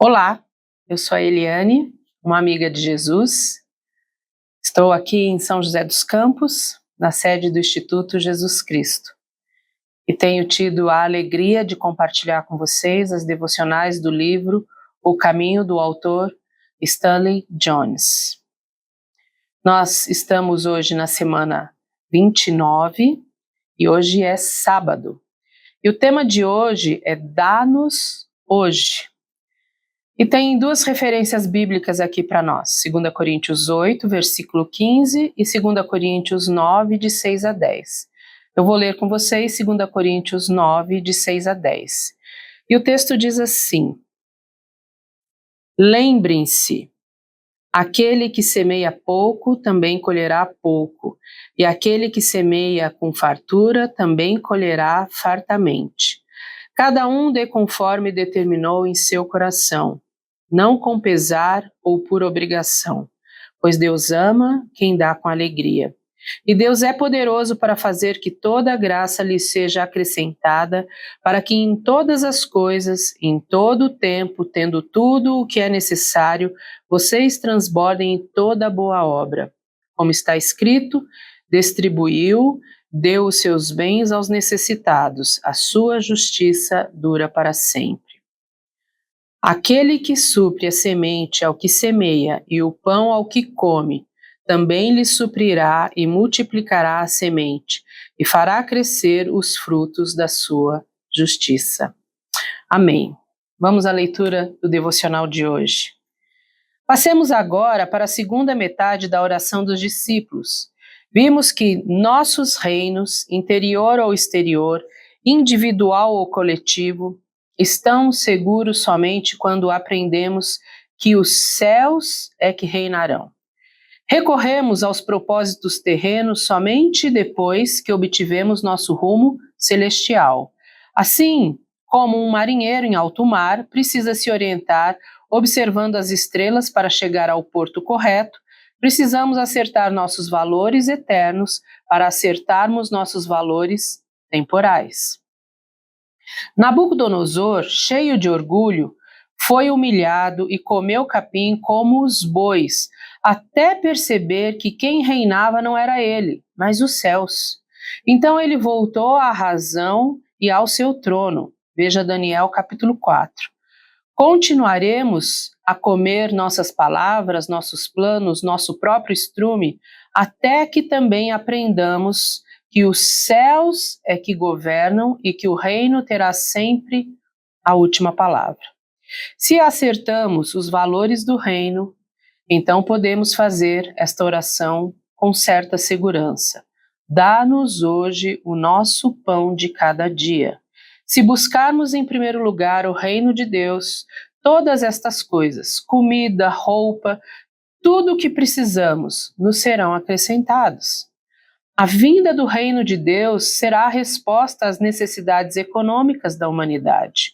Olá, eu sou a Eliane, uma amiga de Jesus. Estou aqui em São José dos Campos, na sede do Instituto Jesus Cristo, e tenho tido a alegria de compartilhar com vocês as devocionais do livro O Caminho do autor Stanley Jones. Nós estamos hoje na semana 29 e hoje é sábado. E o tema de hoje é Dá-nos hoje. E tem duas referências bíblicas aqui para nós, 2 Coríntios 8, versículo 15 e 2 Coríntios 9, de 6 a 10. Eu vou ler com vocês 2 Coríntios 9, de 6 a 10. E o texto diz assim: Lembrem-se, aquele que semeia pouco também colherá pouco, e aquele que semeia com fartura também colherá fartamente. Cada um dê conforme determinou em seu coração, não com pesar ou por obrigação, pois Deus ama quem dá com alegria. E Deus é poderoso para fazer que toda a graça lhe seja acrescentada, para que em todas as coisas, em todo o tempo, tendo tudo o que é necessário, vocês transbordem em toda boa obra. Como está escrito, distribuiu, deu os seus bens aos necessitados, a sua justiça dura para sempre. Aquele que supre a semente ao que semeia e o pão ao que come, também lhe suprirá e multiplicará a semente, e fará crescer os frutos da sua justiça. Amém. Vamos à leitura do devocional de hoje. Passemos agora para a segunda metade da oração dos discípulos. Vimos que nossos reinos, interior ou exterior, individual ou coletivo, estão seguros somente quando aprendemos que os céus é que reinarão. Recorremos aos propósitos terrenos somente depois que obtivemos nosso rumo celestial. Assim como um marinheiro em alto mar precisa se orientar observando as estrelas para chegar ao porto correto, precisamos acertar nossos valores eternos para acertarmos nossos valores temporais. Nabucodonosor, cheio de orgulho, foi humilhado e comeu capim como os bois, até perceber que quem reinava não era ele, mas os céus. Então ele voltou à razão e ao seu trono. Veja Daniel capítulo 4. Continuaremos a comer nossas palavras, nossos planos, nosso próprio estrume, até que também aprendamos que os céus é que governam e que o reino terá sempre a última palavra. Se acertamos os valores do reino, então podemos fazer esta oração com certa segurança. Dá-nos hoje o nosso pão de cada dia. Se buscarmos em primeiro lugar o reino de Deus, todas estas coisas, comida, roupa, tudo o que precisamos, nos serão acrescentados. A vinda do reino de Deus será a resposta às necessidades econômicas da humanidade,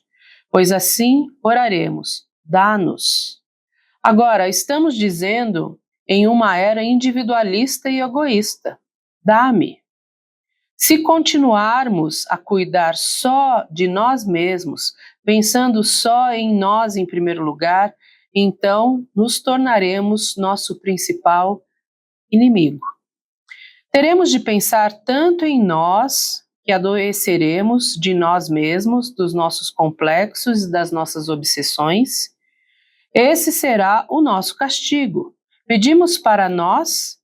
pois assim oraremos, dá-nos. Agora, estamos dizendo em uma era individualista e egoísta, dá-me. Se continuarmos a cuidar só de nós mesmos, pensando só em nós em primeiro lugar, então nos tornaremos nosso principal inimigo. Teremos de pensar tanto em nós, que adoeceremos de nós mesmos, dos nossos complexos e das nossas obsessões. Esse será o nosso castigo. Pedimos para nós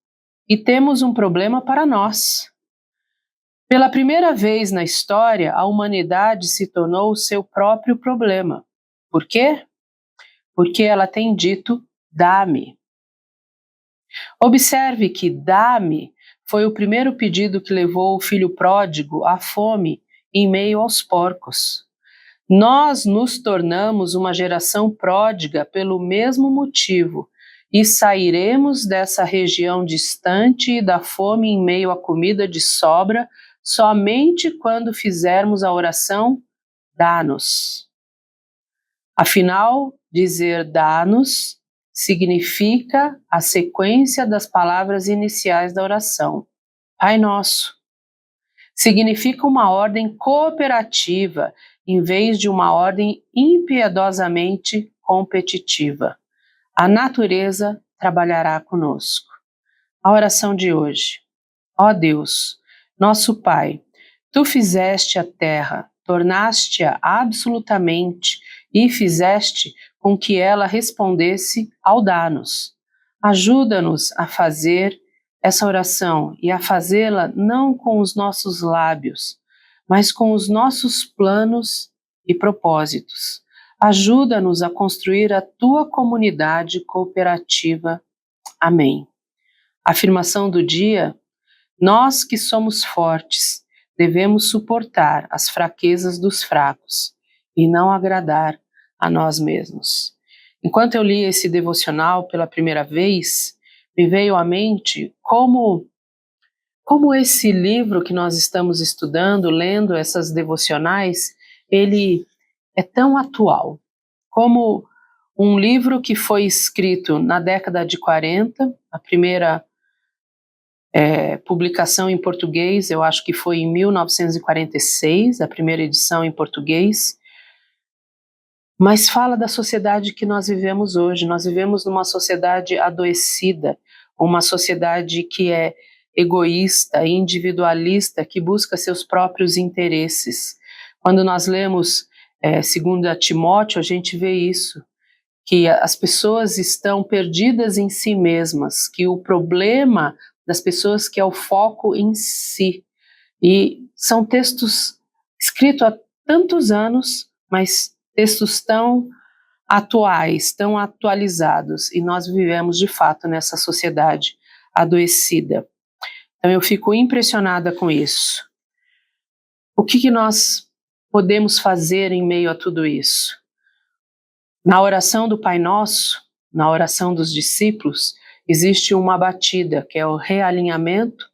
e temos um problema para nós. Pela primeira vez na história, a humanidade se tornou o seu próprio problema. Por quê? Porque ela tem dito, dá-me. Observe que dá-me foi o primeiro pedido que levou o filho pródigo à fome em meio aos porcos. Nós nos tornamos uma geração pródiga pelo mesmo motivo e sairemos dessa região distante e da fome em meio à comida de sobra somente quando fizermos a oração dá-nos. Afinal, dizer dá-nos significa a sequência das palavras iniciais da oração. Pai Nosso. Significa uma ordem cooperativa em vez de uma ordem impiedosamente competitiva. A natureza trabalhará conosco. A oração de hoje. Ó Deus, nosso Pai, Tu fizeste a terra, tornaste-a absolutamente e fizeste com que ela respondesse ao dar-nos. Ajuda-nos a fazer essa oração e a fazê-la não com os nossos lábios, mas com os nossos planos e propósitos. Ajuda-nos a construir a Tua comunidade cooperativa. Amém. Afirmação do dia: nós que somos fortes, devemos suportar as fraquezas dos fracos e não agradar a nós mesmos. Enquanto eu li esse devocional pela primeira vez, me veio à mente como esse livro que nós estamos estudando, lendo essas devocionais, ele é tão atual. Como um livro que foi escrito na década de 40, a primeira publicação em português, eu acho que foi em 1946, a primeira edição em português, mas fala da sociedade que nós vivemos hoje. Nós vivemos numa sociedade adoecida, uma sociedade que é egoísta, individualista, que busca seus próprios interesses. Quando nós lemos 2 Timóteo, a gente vê isso, que as pessoas estão perdidas em si mesmas, que o problema das pessoas que é o foco em si. E são textos escritos há tantos anos, mas textos tão atuais, tão atualizados, e nós vivemos de fato nessa sociedade adoecida. Então eu fico impressionada com isso. O que nós podemos fazer em meio a tudo isso? Na oração do Pai Nosso, na oração dos discípulos, existe uma batida, que é o realinhamento,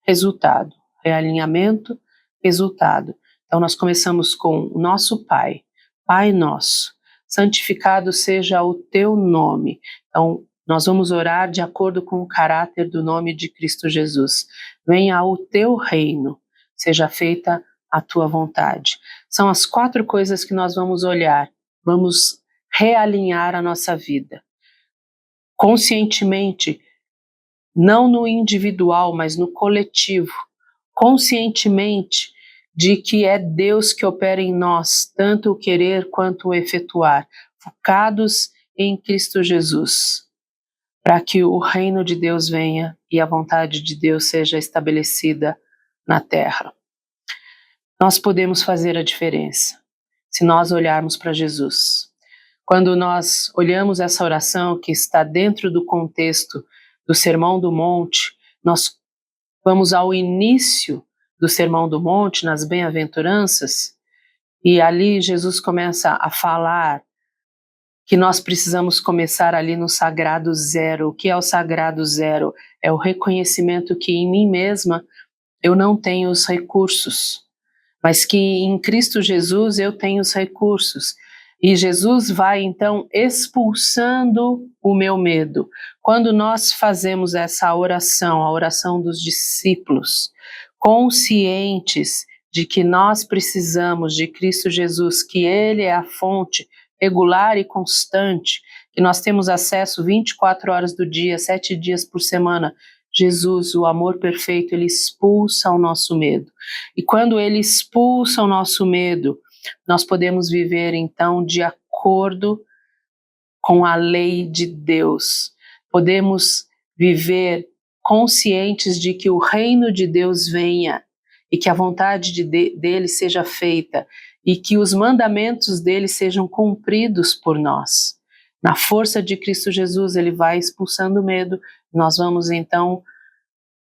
resultado. Realinhamento, resultado. Então nós começamos com o nosso Pai, Pai Nosso, santificado seja o Teu nome. Então nós vamos orar de acordo com o caráter do nome de Cristo Jesus. Venha o Teu reino, seja feita a Tua vontade. São as 4 coisas que nós vamos olhar, vamos realinhar a nossa vida. Conscientemente, não no individual, mas no coletivo, conscientemente de que é Deus que opera em nós, tanto o querer quanto o efetuar, focados em Cristo Jesus, para que o reino de Deus venha e a vontade de Deus seja estabelecida na terra. Nós podemos fazer a diferença se nós olharmos para Jesus. Quando nós olhamos essa oração que está dentro do contexto do Sermão do Monte, nós vamos ao início do Sermão do Monte, nas bem-aventuranças, e ali Jesus começa a falar que nós precisamos começar ali no sagrado zero. O que é o sagrado zero? É o reconhecimento que em mim mesma eu não tenho os recursos, mas que em Cristo Jesus eu tenho os recursos. E Jesus vai então expulsando o meu medo. Quando nós fazemos essa oração, a oração dos discípulos, conscientes de que nós precisamos de Cristo Jesus, que Ele é a fonte regular e constante, que nós temos acesso 24 horas do dia, 7 dias por semana, Jesus, o amor perfeito, Ele expulsa o nosso medo. E quando Ele expulsa o nosso medo, nós podemos viver então de acordo com a lei de Deus. Podemos viver conscientes de que o reino de Deus venha e que a vontade dele seja feita e que os mandamentos dele sejam cumpridos por nós. Na força de Cristo Jesus, ele vai expulsando o medo. Nós vamos então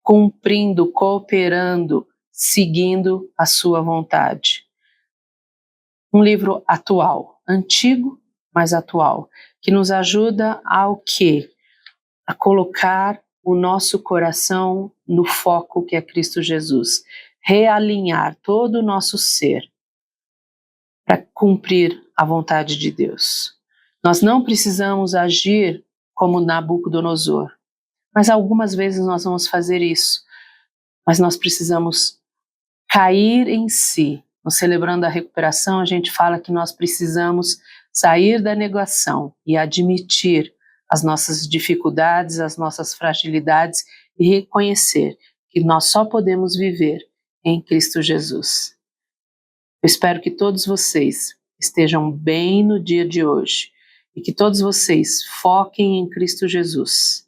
cumprindo, cooperando, seguindo a sua vontade. Um livro atual, antigo, mas atual, que nos ajuda ao quê? A colocar o nosso coração no foco que é Cristo Jesus, realinhar todo o nosso ser para cumprir a vontade de Deus. Nós não precisamos agir como Nabucodonosor, mas algumas vezes nós vamos fazer isso, mas nós precisamos cair em si. No Celebrando a Recuperação, a gente fala que nós precisamos sair da negação e admitir as nossas dificuldades, as nossas fragilidades e reconhecer que nós só podemos viver em Cristo Jesus. Eu espero que todos vocês estejam bem no dia de hoje e que todos vocês foquem em Cristo Jesus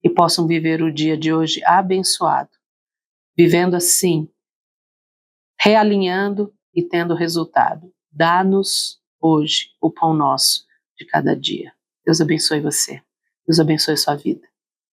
e possam viver o dia de hoje abençoado, vivendo assim, realinhando e tendo resultado. Dá-nos hoje o pão nosso de cada dia. Deus abençoe você. Deus abençoe sua vida.